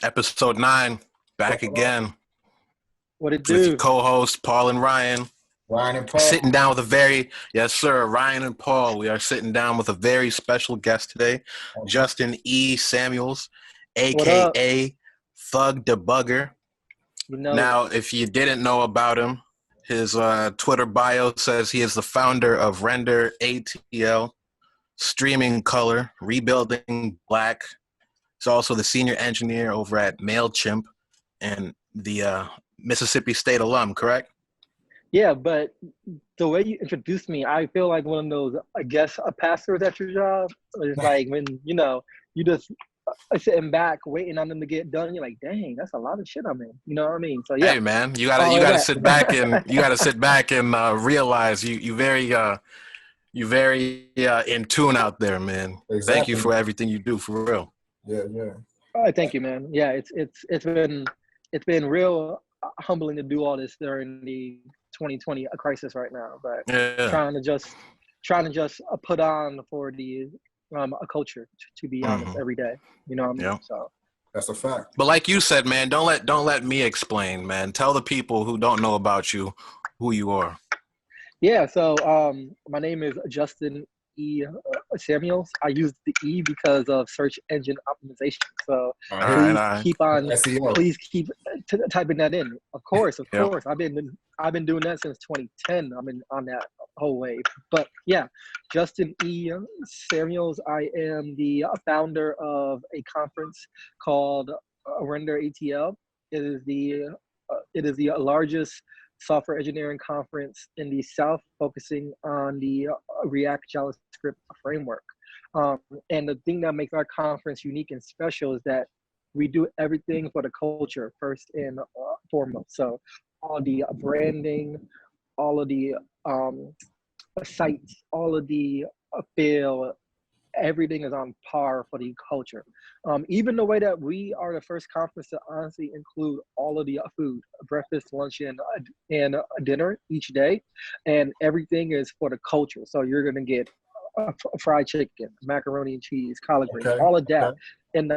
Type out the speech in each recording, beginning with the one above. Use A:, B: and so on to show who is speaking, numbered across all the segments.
A: Episode 9, back again
B: What it
A: with your
B: do?
A: co-hosts Paul and Ryan.
C: Ryan and Paul.
A: Sitting down with yes sir, Ryan and Paul. We are sitting down with a very special guest today, Justin E. Samuels,
B: What up?
A: aka Thug Debugger.
B: You know
A: Now,
B: it.
A: if you didn't know about him, his Twitter bio says he is the founder of RenderAto, Streaming Color, Rebuilding Black. He's also the senior engineer over at MailChimp and the Mississippi State alum, correct?
B: Yeah, but the way you introduced me, I feel like one of those, I guess, a pastors at your job. It's like when, you just sitting back waiting on them to get done. You're like, dang, that's a lot of shit I'm in. You know what I mean? So yeah,
A: Hey man, you
B: all of
A: gotta
B: that.
A: sit back and realize you very in tune out there, man. Thank you
C: Exactly.
A: for everything you do, for real.
C: Yeah, yeah.
B: All right, thank you, man. Yeah, it's been real humbling to do all this during the 2020 crisis right now, but
A: Yeah.
B: trying to just put on for the a culture to be honest every day. You know what I mean?
A: Yeah.
B: So
C: That's a fact.
A: But like you said, man, don't let me explain, man. Tell the people who don't know about you who you are.
B: yeah, so my name is Justin E. Samuels. I use the E because of search engine optimization. So
A: All right, all
B: please
A: right.
B: keep on,
C: SEO.
B: please keep typing that in. Of course, of
A: Yep.
B: course. I've been doing that since 2010. I've been on that whole wave. But yeah, Justin E. Samuels. I am the founder of a conference called Render ATL. It is the largest software engineering conference in the South, focusing on the React JavaScript framework. Um, and the thing that makes our conference unique and special is that we do everything for the culture first and foremost. So all the branding, all of the um, sites, all of the field, everything is on par for the culture. Even the way that we are the first conference to honestly include all of the food, breakfast, lunch, and dinner each day, and everything is for the culture. So you're gonna get fried chicken, macaroni and cheese, collard greens,
C: Okay.
B: all of that
C: Okay.
B: in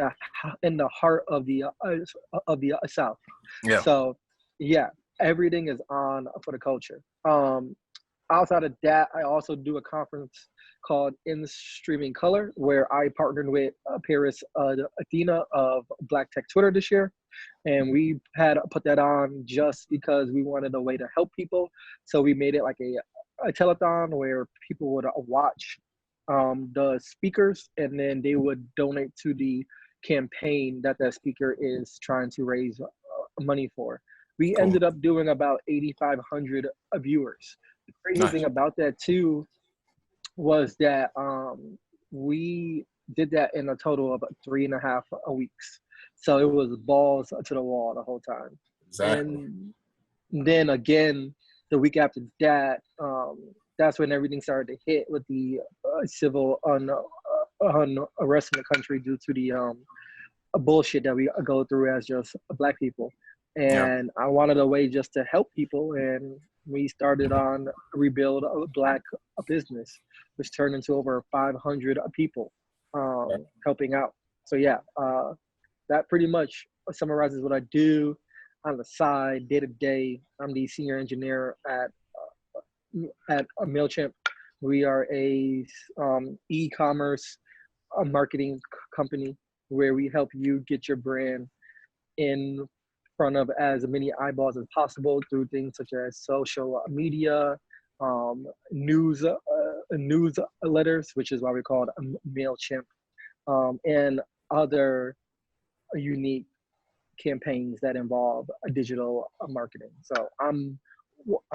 B: the heart of the South.
A: Yeah.
B: So yeah, everything is on for the culture. Outside of that, I also do a conference called In Streaming Color, where I partnered with Paris Athena of Black Tech Twitter this year. And we had put that on just because we wanted a way to help people. So we made it like a telethon where people would watch the speakers, and then they would donate to the campaign that that speaker is trying to raise money for. We
A: Cool.
B: ended up doing about 8,500 viewers. The crazy
A: Nice.
B: thing about that too was that we did that in a total of 3.5 weeks. So it was balls to the wall the whole time.
C: Exactly.
B: And then again, the week after that, that's when everything started to hit with the civil unrest in the country due to the bullshit that we go through as just black people.
A: Yeah.
B: And I wanted a way just to help people, and we started on Rebuild a Black business, which turned into over 500 people helping out. So yeah, that pretty much summarizes what I do on the side, day to day. I'm the senior engineer at MailChimp. We are a e-commerce marketing company where we help you get your brand in front of as many eyeballs as possible through things such as social media, newsletters, which is why we call it MailChimp, and other unique campaigns that involve digital marketing. So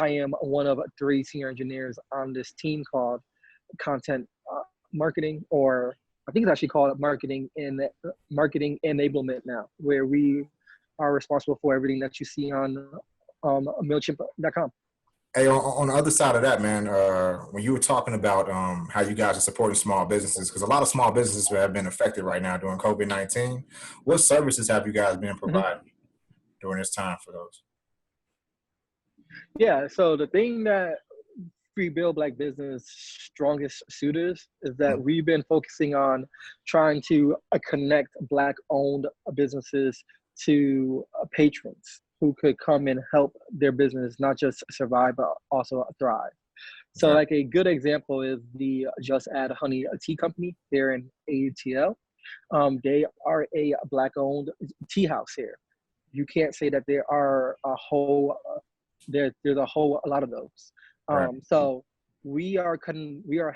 B: I am one of 3 senior engineers on this team called content marketing, or I think it's actually called marketing enablement now, where we are responsible for everything that you see on MailChimp.com.
C: Hey, on the other side of that, man, when you were talking about how you guys are supporting small businesses, because a lot of small businesses have been affected right now during COVID-19, what services have you guys been
B: Mhm.
C: providing during this time for those?
B: Yeah, so the thing that Free Build Black Business strongest suitors is that we've been focusing on trying to connect Black-owned businesses to patrons who could come and help their business not just survive but also thrive. So, like a good example is the Just Add Honey Tea Company here in ATL. They are a Black-owned tea house here. You can't say that there are a whole there's a whole lot of those. So we are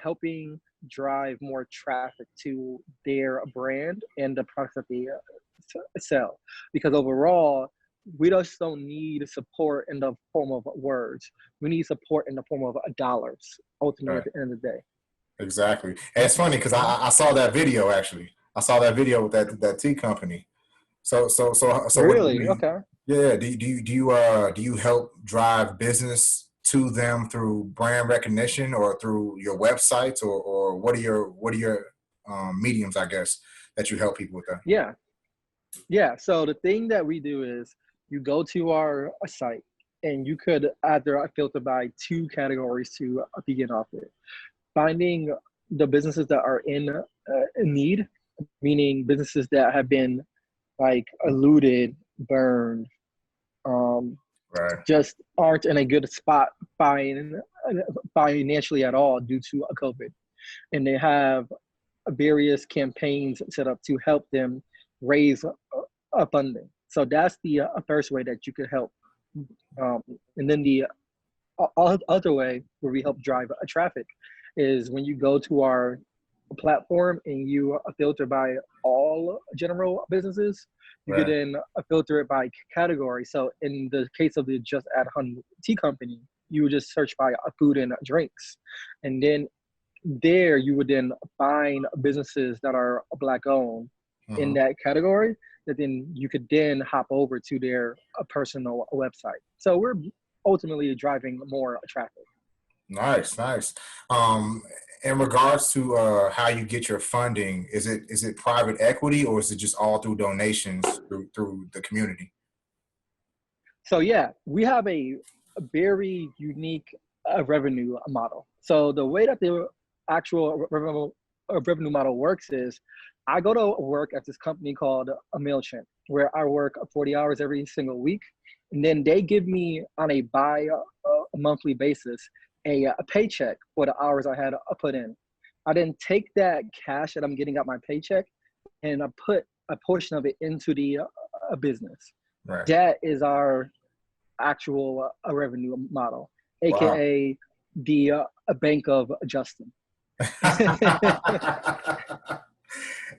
B: helping drive more traffic to their brand and the products that they sell, because overall we just don't need support in the form of words. We need support in the form of dollars ultimately at the end of the day.
C: Exactly. And it's funny because I saw that video actually. I saw that video with that tea company. So
B: Really? Okay.
C: Yeah. Do you help drive business to them through brand recognition or through your websites or what are your mediums, I guess, that you help people with that?
B: Yeah. So the thing that we do is you go to our site and you could either filter by two categories to begin off with. Finding the businesses that are in need, meaning businesses that have been like eluded, burned, just aren't in a good spot financially at all due to COVID. And they have various campaigns set up to help them raise funding. So that's the first way that you could help. And then the other way where we help drive traffic is when you go to our platform and you filter by all general businesses, you could then filter it by category. So in the case of the Just Add Honey Tea Company, you would just search by food and drinks. And then there you would then find businesses that are Black owned in that category, that then you could then hop over to their personal website. So we're ultimately driving more traffic.
C: Nice. In regards to how you get your funding, is it private equity or is it just all through donations through the community?
B: So yeah, we have a very unique revenue model. So the way that the actual revenue model works is I go to work at this company called MailChimp, where I work 40 hours every single week. And then they give me on a monthly basis a paycheck for the hours I had put in. I then take that cash that I'm getting out my paycheck and I put a portion of it into the business.
C: Right.
B: That is our actual revenue model, aka the Bank of Justin.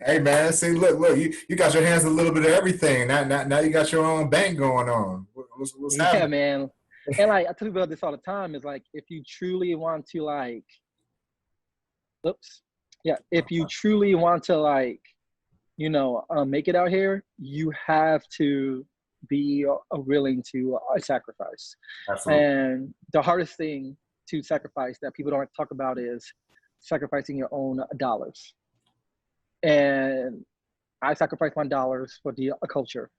C: Hey man, see, look, you got your hands in a little bit of everything. Now you got your own bank going on. What's happening?
B: Yeah, man. And like I tell people this all the time, is like if you truly want to if you truly want to make it out here, you have to be willing to sacrifice.
C: Absolutely.
B: And the hardest thing to sacrifice that people don't talk about is sacrificing your own dollars. And I sacrifice my dollars for the culture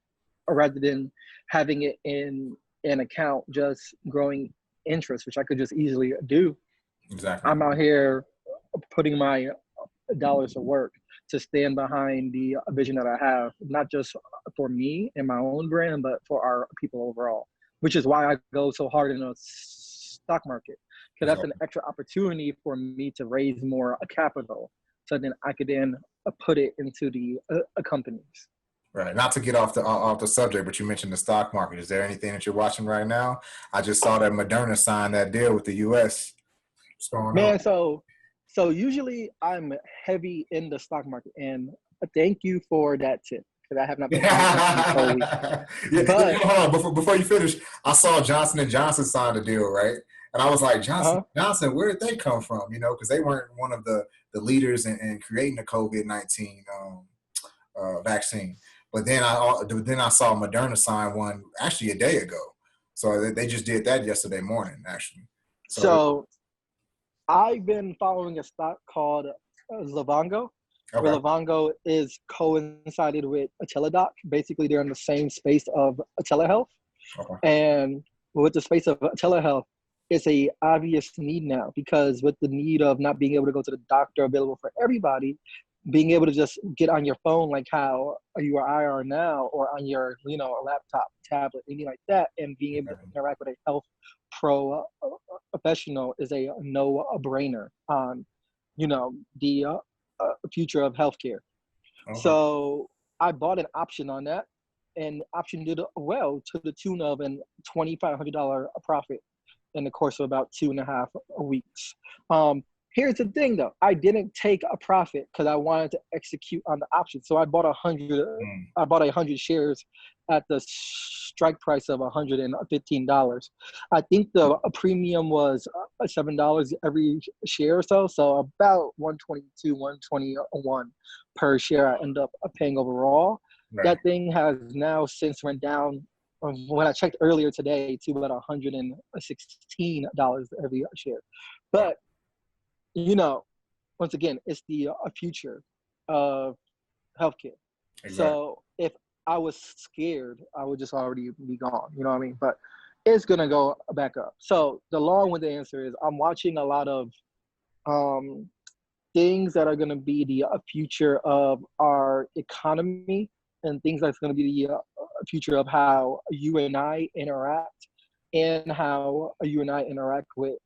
B: rather than having it in an account just growing interest, which I could just easily do.
C: Exactly.
B: I'm out here putting my dollars to work to stand behind the vision that I have, not just for me and my own brand, but for our people overall, which is why I go so hard in the stock market, because that's an extra opportunity for me to raise more capital. So then I could then put it into the companies.
C: Right. Not to get off the subject, but you mentioned the stock market. Is there anything that you're watching right now? I just saw that Moderna signed that deal with the U.S. What's going on?
B: Man, so usually I'm heavy in the stock market, and thank you for that tip, because I have not been totally.
C: But hold on, before you finish, I saw Johnson & Johnson sign a deal, right? And I was like, Johnson, where did they come from? Because they weren't one of the leaders in creating the COVID-19 vaccine. But then I saw Moderna sign one actually a day ago. So they just did that yesterday morning, actually.
B: So I've been following a stock called Livongo.
C: Okay.
B: Where Livongo is coincided with Teladoc. Basically, they're in the same space of telehealth.
C: Okay.
B: And with the space of telehealth, it's a obvious need now, because with the need of not being able to go to the doctor available for everybody, being able to just get on your phone like how you or I are now, or on your, laptop, tablet, anything like that, and being able to interact with a health professional is a no-brainer on, the future of healthcare.
C: Okay.
B: So I bought an option on that, and option did well to the tune of an $2,500 profit in the course of about 2.5 weeks. Here's the thing though, I didn't take a profit because I wanted to execute on the option. So I bought 100 shares at the strike price of $115. I think the premium was $7 every share or so. So about 122, 121 per share I end up paying overall.
C: Right.
B: That thing has now since went down, when I checked earlier today, to about $116 every share. But, once again, it's the future of healthcare. Exactly. So if I was scared, I would just already be gone. You know what I mean? But it's going to go back up. So the long-winded answer is I'm watching a lot of things that are going to be the future of our economy, and things that's going to be the future of how you and I interact, and how you and I interact with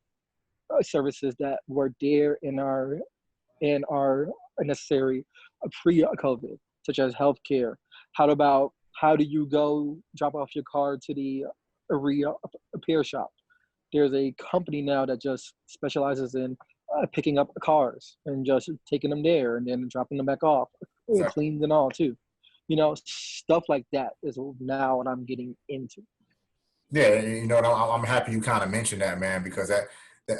B: services that were there in our necessary pre-COVID, such as healthcare. How do you go drop off your car to the repair shop? There's a company now that just specializes in picking up cars and just taking them there and then dropping them back off, cleaned and all too. Stuff like that is now what I'm getting into.
C: Yeah, I'm happy you kind of mentioned that, man, because that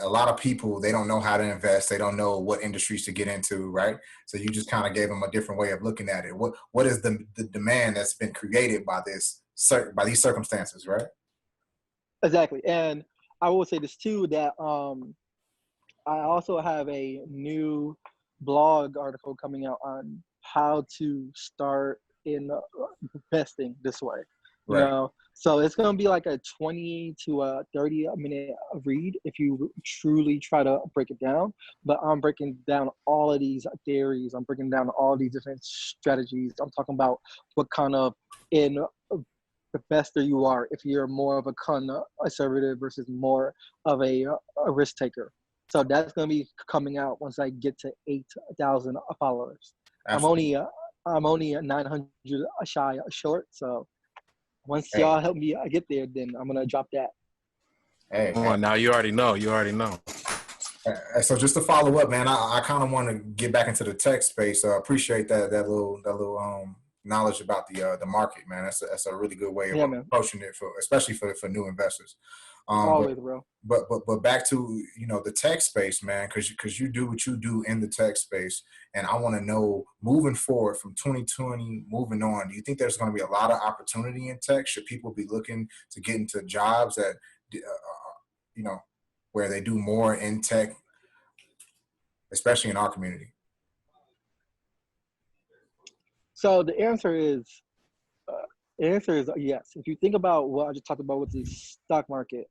C: a lot of people, they don't know how to invest. They don't know what industries to get into, right? So you just kind of gave them a different way of looking at it. What is the demand that's been created by these circumstances, right?
B: Exactly. And I will say this too, that I also have a new blog article coming out on how to start investing this way.
C: Right.
B: So it's going to be like a 20 to a 30 minute read if you truly try to break it down. But I'm breaking down all of these theories. I'm breaking down all these different strategies. I'm talking about what kind of investor you are, if you're more of a conservative versus more of a risk taker. So that's going to be coming out once I get to 8,000 followers. Absolutely. I'm only 900 shy short. So once y'all help me get there, then I'm gonna drop that.
A: Come on, now you already know.
C: So just to follow up, man, I kind of want to get back into the tech space. Appreciate that little knowledge about the market, man. That's a really good way of approaching it, especially for new investors.
B: Always, bro.
C: But back to the tech space, man, because you do what you do in the tech space, and I want to know, moving forward from 2020, moving on, do you think there's going to be a lot of opportunity in tech? Should people be looking to get into jobs that where they do more in tech, especially in our community?
B: So the answer is yes. If you think about what I just talked about with the stock market,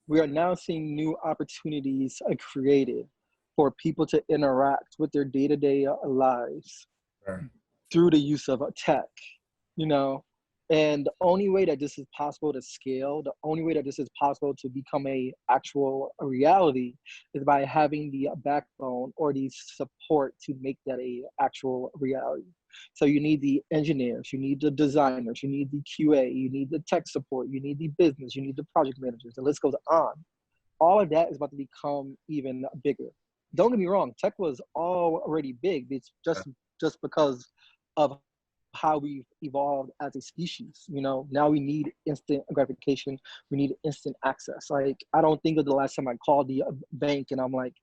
B: we are now seeing new opportunities created for people to interact with their day-to-day lives through the use of tech, and the only way that this is possible to scale, the only way that this is possible to become a actual reality is by having the backbone or the support to make that a actual reality. So you need the engineers, you need the designers, you need the QA, you need the tech support, you need the business, you need the project managers, the list goes on. All of that is about to become even bigger. Don't get me wrong, tech was already big. It's just because of how we've evolved as a species. Now we need instant gratification. We need instant access. Like, I don't think of the last time I called the bank and I'm like,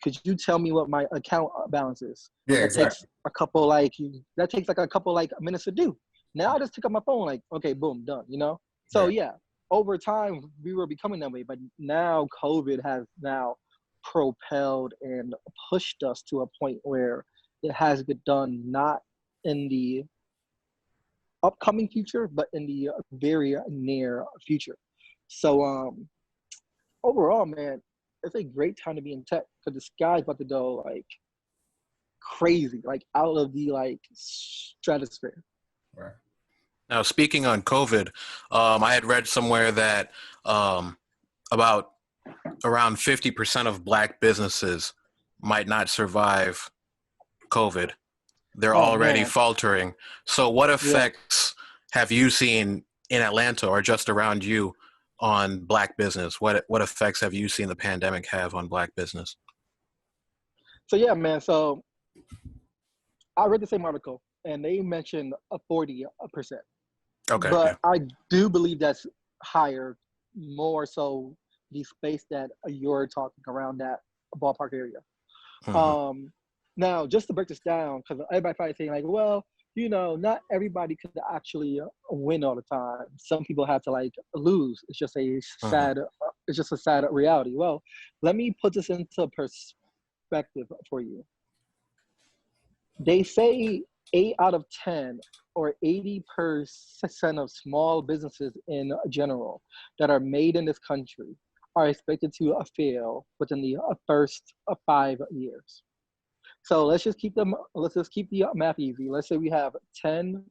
B: could you tell me what my account balance is?
C: Yeah,
B: that
C: exactly.
B: takes a couple minutes to do. Now I just pick up my phone, like, okay, boom, done, So yeah, over time we were becoming that way, but now COVID has now propelled and pushed us to a point where it has been done not in the upcoming future, but in the very near future. So overall, man, it's a great time to be in tech because the sky's about to go like crazy, like out of the like stratosphere.
C: Right.
A: Now, speaking on COVID, I had read somewhere that about around 50% of Black businesses might not survive COVID. They're
B: Oh
A: already
B: man,
A: faltering. So, what
B: yeah.
A: effects have you seen in Atlanta or just around you on Black business? What effects have you seen the pandemic have on Black business?
B: So yeah, man. So I read the same article, and they mentioned a 40%,
A: Okay, yeah.
B: but I do believe that's higher, more so the space that you're talking around that ballpark area.
A: Hmm.
B: Um, Now, just to break this down, because everybody probably saying like, well, not everybody could actually win all the time. Some people have to like lose.
A: Hmm.
B: It's just a sad reality. Well, let me put this into perspective for you. They say 8 out of 10 or 80% of small businesses in general that are made in this country are expected to fail within the first 5 years. So let's just keep the math easy. Let's say we have 10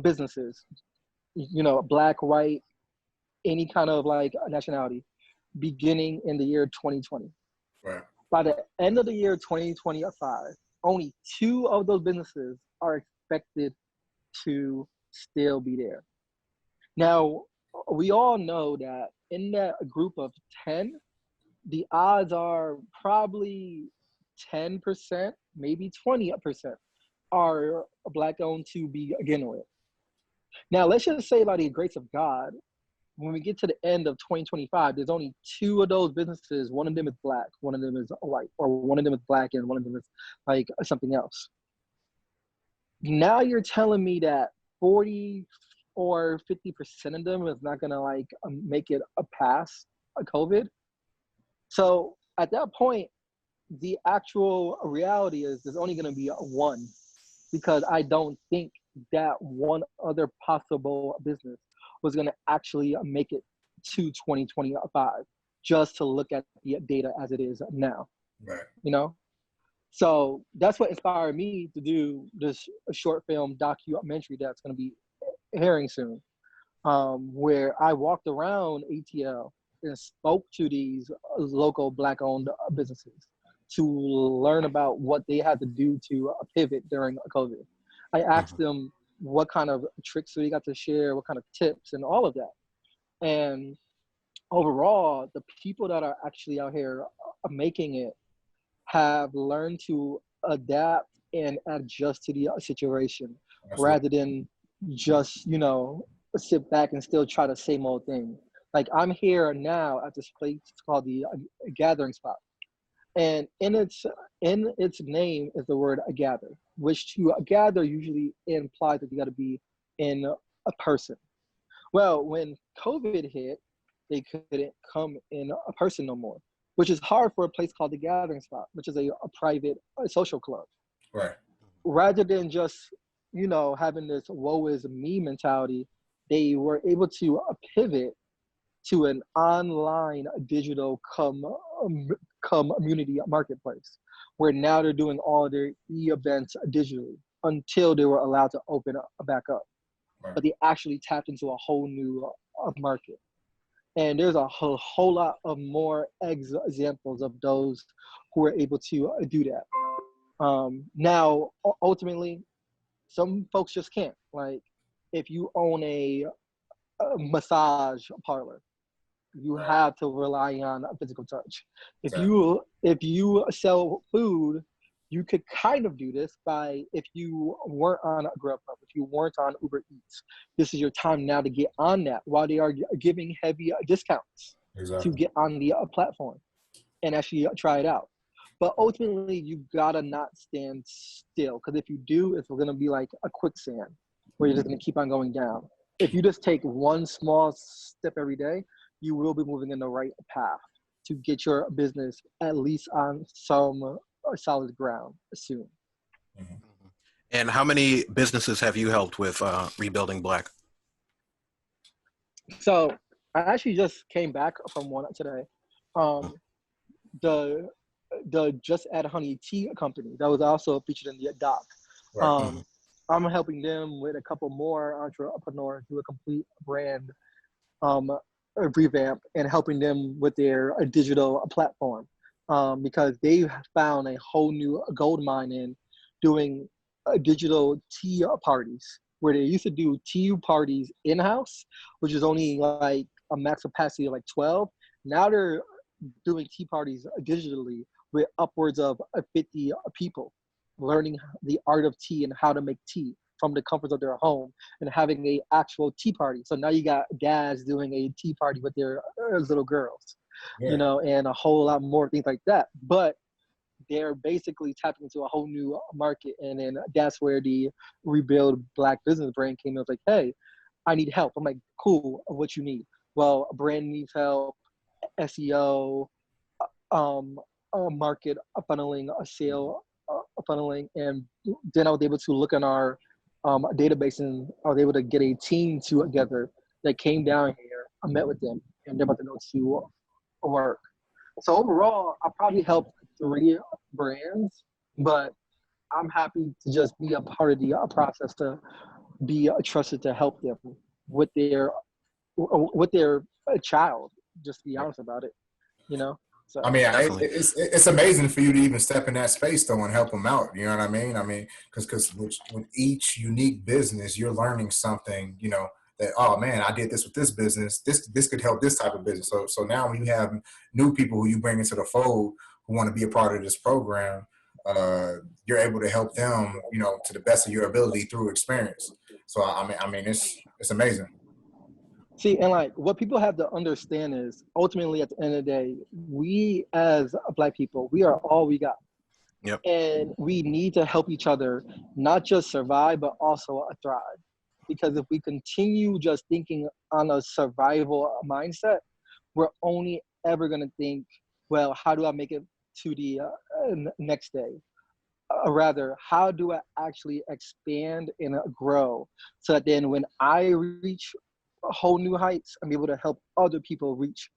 B: businesses, black, white, any kind of like nationality, beginning in the year 2020.
C: Right.
B: By the end of the year 2025, only 2 of those businesses are expected to still be there. Now, we all know that in that group of 10, the odds are probably 10%, maybe 20% are black owned to begin with. Now, let's just say by the grace of God, when we get to the end of 2025, there's only 2 of those businesses. One of them is black, one of them is white, or one of them is black and one of them is like something else. Now you're telling me that 40 or 50% of them is not gonna like make it a pass a COVID. So at that point, the actual reality is there's only gonna be one, because I don't think that one other possible business was going to actually make it to 2025 just to look at the data as it is now.
C: Right.
B: So that's what inspired me to do this short film documentary that's going to be airing soon, where I walked around ATL and spoke to these local black owned businesses to learn about what they had to do to pivot during COVID. I asked
A: Hmm.
B: them what kind of tricks they got to share, what kind of tips, and all of that. And overall, the people that are actually out here making it have learned to adapt and adjust to the situation
C: Absolutely.
B: rather than just, sit back and still try the same old thing. Like I'm here now at this place called the Gathering Spot, and in its name is the word gather, which to gather usually implies that you got to be in a person. Well, when COVID hit, they couldn't come in a person no more, which is hard for a place called the Gathering Spot, which is a private social club.
C: Right.
B: Rather than just having this woe is me mentality, they were able to pivot to an online digital community marketplace, where now they're doing all their events digitally until they were allowed to open back up.
C: Right.
B: But they actually tapped into a whole new market. And there's a whole lot of more examples of those who are able to do that. Now, ultimately, some folks just can't. Like, if you own a massage parlor, you
C: Right.
B: have to rely on a physical touch. If
C: Exactly.
B: you sell food, you could kind of do this by, if you weren't on Grubhub, if you weren't on Uber Eats, this is your time now to get on that while they are giving heavy discounts to
C: Exactly.
B: get on the platform and actually try it out. But ultimately, you gotta not stand still, because if you do, it's gonna be like a quicksand where you're just gonna keep on going down. If you just take one small step every day, you will be moving in the right path to get your business at least on some solid ground soon.
C: Mhm.
A: And how many businesses have you helped with rebuilding Black?
B: So I actually just came back from one today. Um, the Just Add Honey tea company that was also featured in the doc.
C: Right.
B: Um, I'm helping them with a couple more entrepreneurs do a complete brand um, revamp and helping them with their digital platform because they found a whole new gold mine in doing digital tea parties where they used to do tea parties in-house, which is only like a max capacity of like 12. Now they're doing tea parties digitally with upwards of 50 people learning the art of tea and how to make tea from the comforts of their home and having a actual tea party. So now you got dads doing a tea party with their little girls,
C: Yeah.
B: you know, and a whole lot more things like that. But they're basically tapping into a whole new market. And then that's where the Rebuild Black business brand came in. I was like, hey, I need help. I'm like, cool, what you need? Well, a brand needs help, SEO, market funneling, a sale funneling, and then I was able to look in our database, and I was able to get a team together that came down here. I met with them, and they're about to go to work. So overall, I probably helped 3 brands, but I'm happy to just be a part of the process to be trusted to help them with their child. Just to be honest about it, you know. So
C: I mean,
A: Definitely.
C: it's amazing for you to even step in that space though and help them out. You know what I mean? I mean, because with each unique business, you're learning something. You know that, oh man, I did this with this business. This could help this type of business. So now when you have new people who you bring into the fold who want to be a part of this program, you're able to help them. You know, to the best of your ability through experience. So I mean, it's amazing.
B: see, and like what people have to understand is ultimately at the end of the day, we as Black people, we are all we got.
A: Yep.
B: And we need to help each other not just survive but also thrive, because if we continue just thinking on a survival mindset, we're only ever going to think, well, how do I make it to the next day? Rather, how do I actually expand and grow so that then when I reach whole new heights, I'm able to help other people reach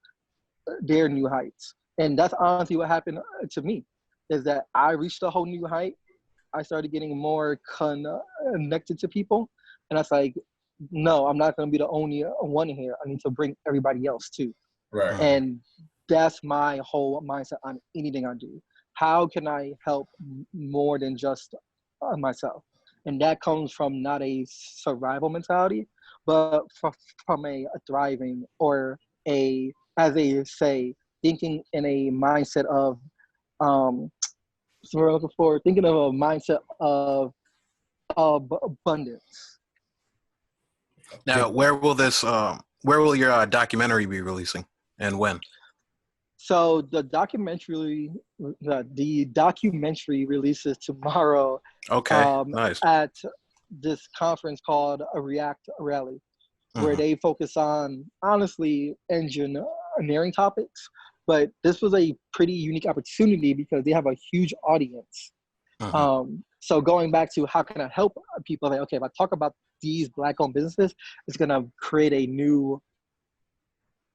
B: their new heights. And that's honestly what happened to me, is that I reached a whole new height. I started getting more connected to people. And I was like, no, I'm not going to be the only one here. I need to bring everybody else too.
C: Right.
B: And that's my whole mindset on anything I do. How can I help more than just myself? And that comes from not a survival mentality, but from a thriving, or as they say, thinking in a mindset of, so we're looking for, thinking of a mindset of abundance.
A: Now, where will your documentary be releasing, and when?
B: So the documentary releases tomorrow
A: Okay, nice.
B: at this conference called a React Rally, where
A: Mhm.
B: they focus on honestly engineering topics. But this was a pretty unique opportunity because they have a huge audience.
A: Mhm.
B: So going back to how can I help people, like, okay, if I talk about these Black-owned businesses, it's gonna create a new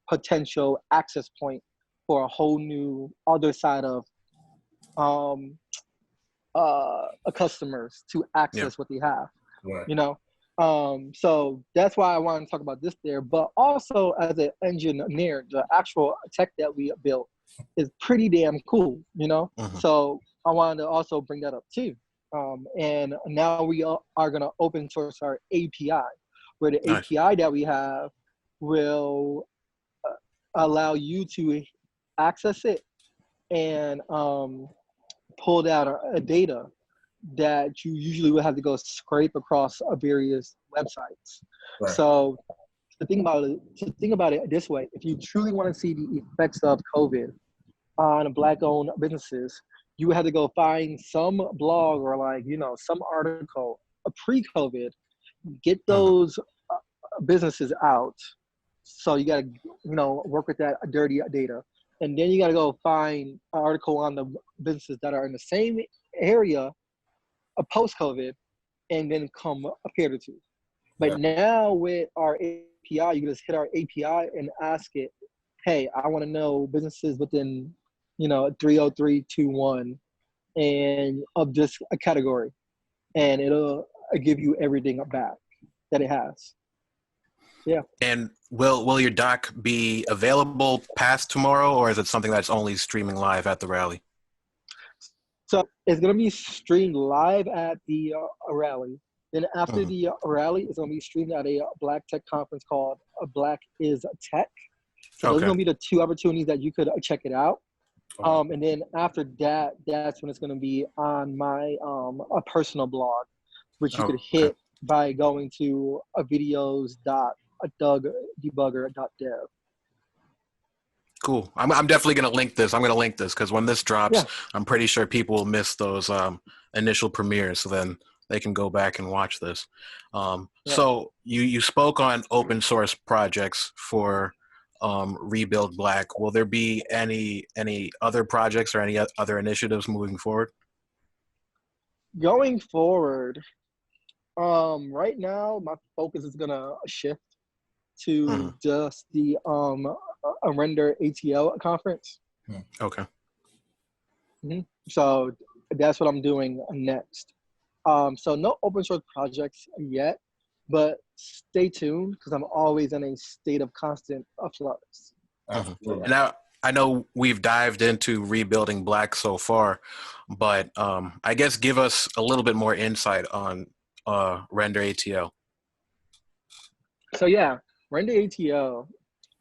B: potential access point for a whole new other side of um, customers to
A: Yeah.
B: access what they have,
C: Right.
B: you know. So that's why I wanted to talk about this there. But also as an engineer, the actual tech that we built is pretty damn cool, you know.
A: Mhm.
B: So I wanted to also bring that up too. And now we are going to open source our API, where the
A: Nice.
B: API that we have will allow you to access it and pull down a data that you usually would have to go scrape across various websites.
C: Right.
B: So to think about it this way, if you truly want to see the effects of COVID on Black-owned businesses, you would have to go find some blog or like, you know, some article pre-COVID, get
A: Mhm.
B: those businesses out. So you got to, you know, work with that dirty data. And then you got to go find an article on the businesses that are in the same area post-COVID, and then come compare the two.
C: Yeah.
B: But now with our API. You can just hit our API and ask it, hey, I want to know businesses within, 30321 and of this category, and it'll give you everything back that it has. Yeah.
A: And will your doc be available past tomorrow, or is it something that's only streaming live at the rally?
B: So it's going to be streamed live at the rally. Then after the rally, it's going to be streamed at a Black Tech conference called Black is Tech. So those are going to be the two opportunities that you could check it out. And then after that, that's when it's going to be on my a personal blog, which you could hit by going to videos.dougdebugger.dev.
A: Cool. I'm definitely going to link this. I'm going to link this because when this drops, I'm pretty sure people will miss those initial premieres. So then they can go back and watch this. So you spoke on open source projects for Rebuild Black. Will there be any other projects or any other initiatives moving forward?
B: Going forward, right now my focus is going to shift to just the a RenderAto conference.
A: Okay.
B: So that's what I'm doing next. So no open source projects yet, but stay tuned because I'm always in a state of constant flux.
A: Now, I know we've dived into rebuilding Black so far, but I guess give us a little bit more insight on RenderAto.
B: So yeah, RenderAto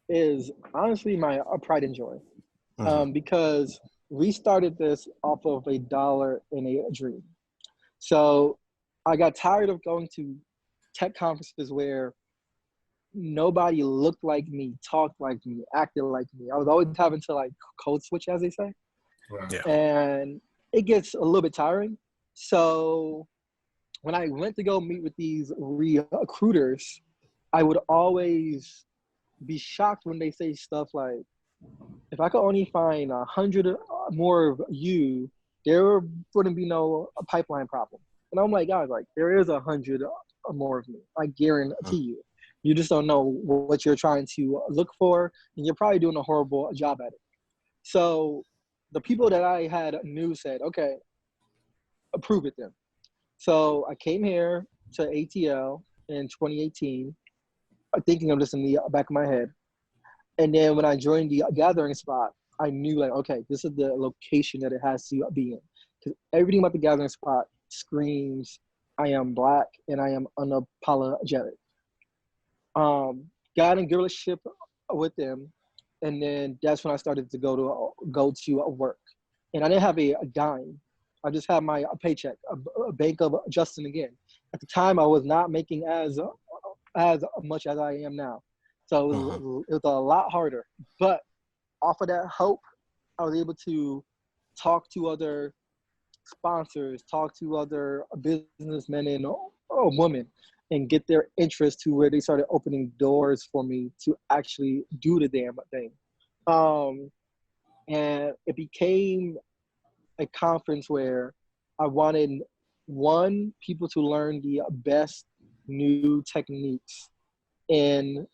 B: is honestly my pride and joy, because we started this off of $1 in a dream. So I got tired of going to tech conferences where nobody looked like me, talked like me, acted like me. I was always having to like code switch, as they say. And it gets a little bit tiring. So when I went to go meet with these recruiters, I would always be shocked when they say stuff like, if I could only find 100 more of you, there wouldn't be no pipeline problem. And I'm like, guys, like there is 100 more of me. I guarantee you. You just don't know what you're trying to look for, and you're probably doing a horrible job at it. So the people that I had knew said, okay, approve it then. So I came here to ATL in 2018, thinking of this in the back of my head. And then when I joined the gathering spot, I knew like, okay, this is the location that it has to be in. Because everything about the gathering spot screams, I am Black and I am unapologetic. Got in good relationship with them. And then that's when I started to go to work. And I didn't have a dime. I just had my paycheck, a bank of Justin again. At the time, I was not making as much as I am now. So it was a lot harder. But off of that hope, I was able to talk to other sponsors, talk to other businessmen and women, and get their interest to where they started opening doors for me to actually do the damn thing. And it became a conference where I wanted, one, people to learn the best new techniques in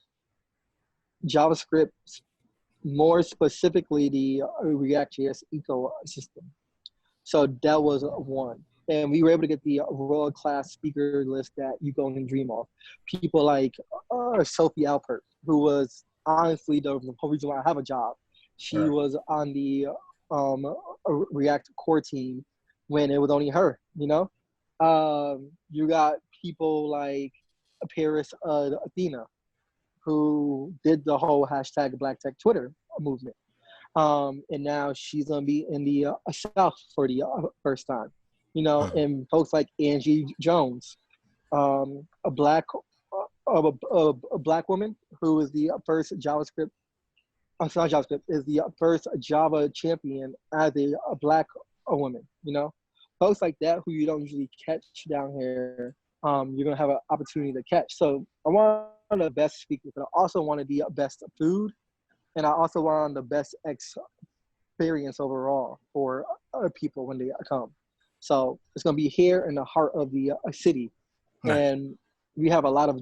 B: JavaScript, more specifically the React.js ecosystem. So that was one. And we were able to get the world-class speaker list that you can only dream of. People like Sophie Alpert, who was honestly the whole reason why I have a job. She was on the React core team when it was only her, you know? You got people like Paris Athena, who did the whole hashtag Black Tech Twitter movement. And now she's gonna be in the South for the first time, you know, and folks like Angie Jones, a black woman who is the first JavaScript, not JavaScript, is the first Java champion as a black woman, you know, folks like that who you don't usually catch down here. You're gonna have an opportunity to catch. So I want the best speakers, but I also wanted the best food, and I also want the best experience overall for people when they come. So it's gonna be here in the heart of the city, and we have a lot of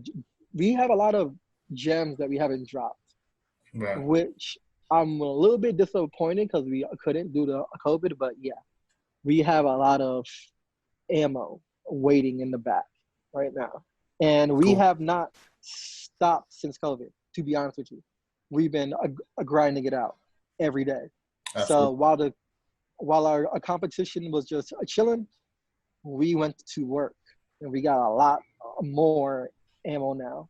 B: gems that we haven't dropped,
C: Right.
B: which I'm a little bit disappointed because we couldn't due to COVID. But yeah, we have a lot of ammo waiting in the back right now, and we have not stopped since COVID. To be honest with you, we've been grinding it out every day.
C: Absolutely.
B: So while our competition was just chilling, we went to work and we got a lot more ammo now.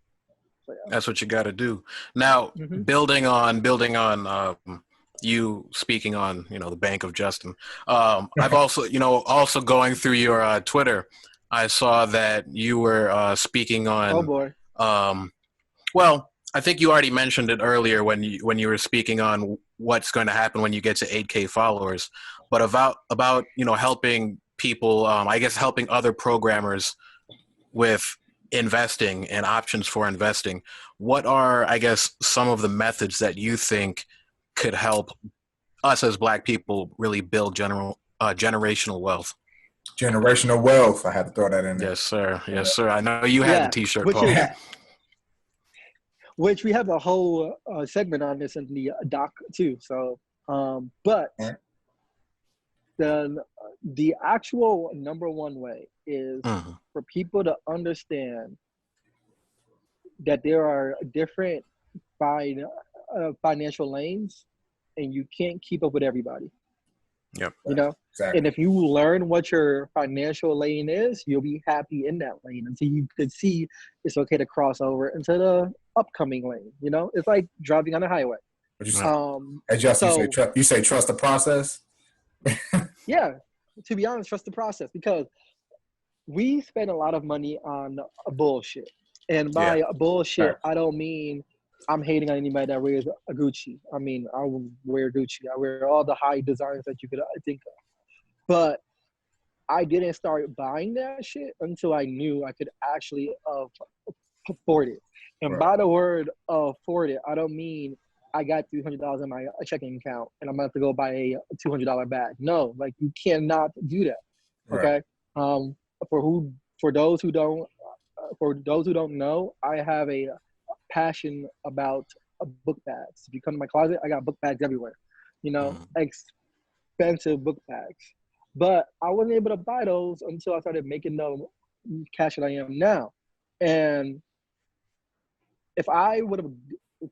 B: So, yeah.
A: That's what you got to do. Now, building on you speaking on, the Bank of Justin. I've also, also going through your Twitter, I saw that you were speaking on.
B: Oh boy.
A: Well, I think you already mentioned it earlier when you were speaking on what's going to happen when you get to 8K followers, but about helping people, I guess helping other programmers with investing and options for investing. What are, I guess, some of the methods that you think could help us as Black people really build generational wealth?
C: Generational wealth. I had to throw that in there.
A: Yes, sir. Yes, sir. I know you had the T-shirt, Paul.
B: Which we have a whole segment on this in the doc too. So, but the actual number one way is for people to understand that there are different financial lanes, and you can't keep up with everybody.
A: Yep.
C: Exactly.
B: And if you learn what your financial lane is, you'll be happy in that lane until you could see it's okay to cross over into the upcoming lane. It's like driving on a highway.
C: Hey, Justin, you say trust the process?
B: Yeah, to be honest, trust the process, because we spend a lot of money on bullshit. And by bullshit, I don't mean I'm hating on anybody that wears a Gucci. I mean, I wear Gucci. I wear all the high designs that you could think of. But I didn't start buying that shit until I knew I could actually afford it. And by the word afford it, I don't mean I got $300 in my checking account and I'm about to go buy a $200 bag. No, like, you cannot do that. Okay. For those who don't know, I have a passion about book bags. If you come to my closet, I got book bags everywhere. Expensive book bags. But I wasn't able to buy those until I started making the cash that I am now. And if I would have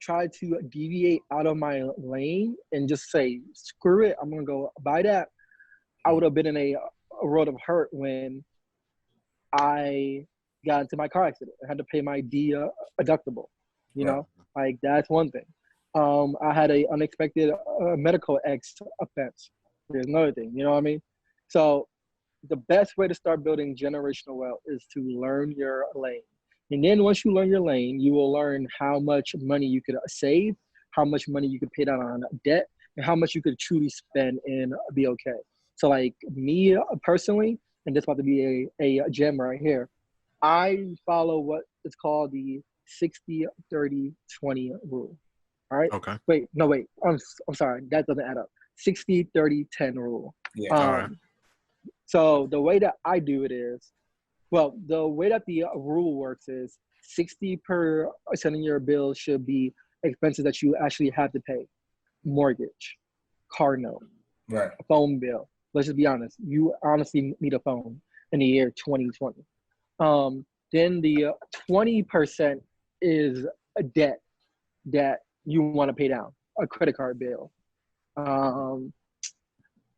B: tried to deviate out of my lane and just say, screw it, I'm going to go buy that, I would have been in a world of hurt when I got into my car accident. I had to pay my deductible. Like, that's one thing. I had an unexpected medical expense. There's another thing, you know what I mean? So the best way to start building generational wealth is to learn your lane. And then once you learn your lane, you will learn how much money you could save, how much money you could pay down on debt, and how much you could truly spend and be okay. So like me personally, and this is about to be a gem right here, I follow what is called the 60-30-20 rule. All right?
A: Okay.
B: Wait. I'm sorry. That doesn't add up. 60-30-10 rule.
C: Yeah.
A: All right.
B: So the way that I do it is, the way that the rule works is 60% of your bill should be expenses that you actually have to pay. Mortgage, car note,
C: right,
B: phone bill. Let's just be honest. You honestly need a phone in the year 2020. Then the 20% is a debt that you want to pay down, a credit card bill,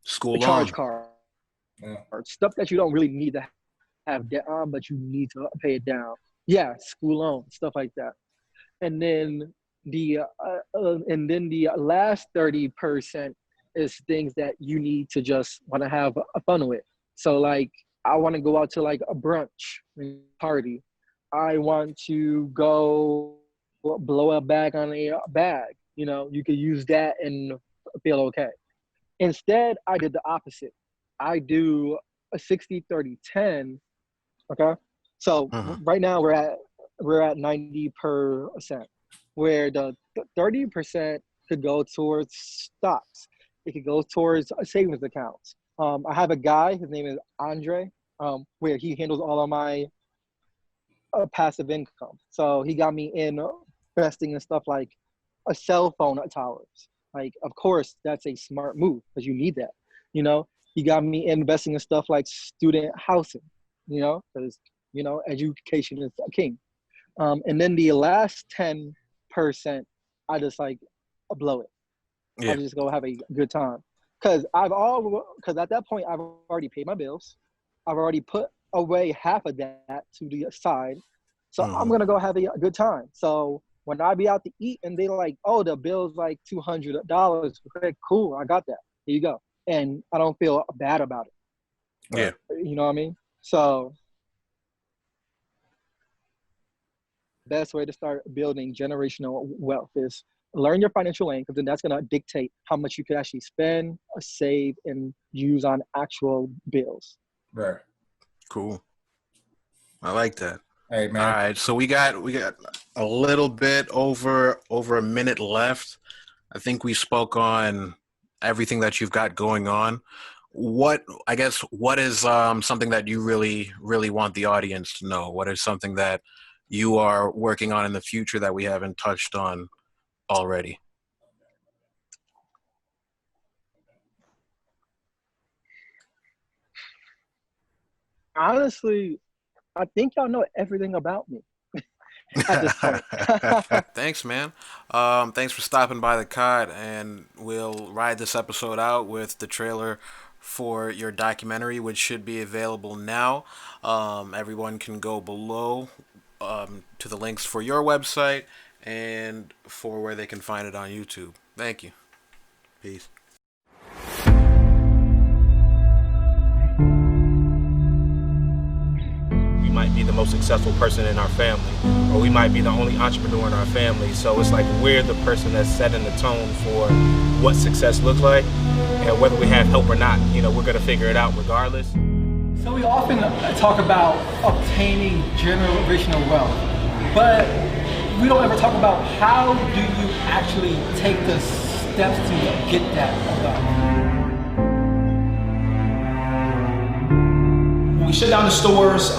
A: school
B: charge
A: loan,
B: card, stuff that you don't really need to have debt on, but you need to pay it down. Yeah, school loan, stuff like that. And then the last 30% is things that you need to just want to have a fun with. So like, I want to go out to like a brunch party. I want to go blow a bag on a bag. You could use that and feel okay. Instead, I did the opposite. I do a 60-30-10. Okay. So right now we're at 90%, where the 30% could go towards stocks. It could go towards savings accounts. I have a guy, his name is Andre, where he handles all of my passive income. So he got me in investing in stuff like a cell phone towers. Like, of course, that's a smart move because you need that. You know, he got me investing in stuff like student housing, you know, because, you know, education is king. And then the last 10%, I just like blow it.
A: Yeah.
B: I just go have a good time. Because at that point, I've already paid my bills. I've already put away half of that to the side. So I'm going to go have a good time. So when I be out to eat and they like, oh, the bill's like $200. Okay, cool. I got that. Here you go. And I don't feel bad about it.
A: Yeah.
B: You know what I mean? So best way to start building generational wealth is learn your financial lane, because then that's going to dictate how much you could actually spend, save, and use on actual bills.
C: Right.
A: Cool. I like that.
C: Hey, man.
A: All right, so we got a little bit over a minute left. I think we spoke on everything that you've got going on. What is something that you really want the audience to know? What is something that you are working on in the future that we haven't touched on already?
B: Honestly, I think y'all know everything about me at this point.
A: Thanks, man. Thanks for stopping by the Cod, and we'll ride this episode out with the trailer for your documentary, which should be available now. Everyone can go below to the links for your website and for where they can find it on YouTube. Thank you. Peace.
D: Might be the most successful person in our family, or we might be the only entrepreneur in our family. So it's like we're the person that's setting the tone for what success looks like, and whether we have help or not, you know, we're going to figure it out regardless.
E: So we often talk about obtaining generational wealth, but we don't ever talk about how do you actually take the steps to get that wealth.
F: When we shut down the stores,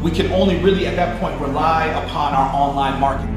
F: we can only really at that point rely upon our online marketing.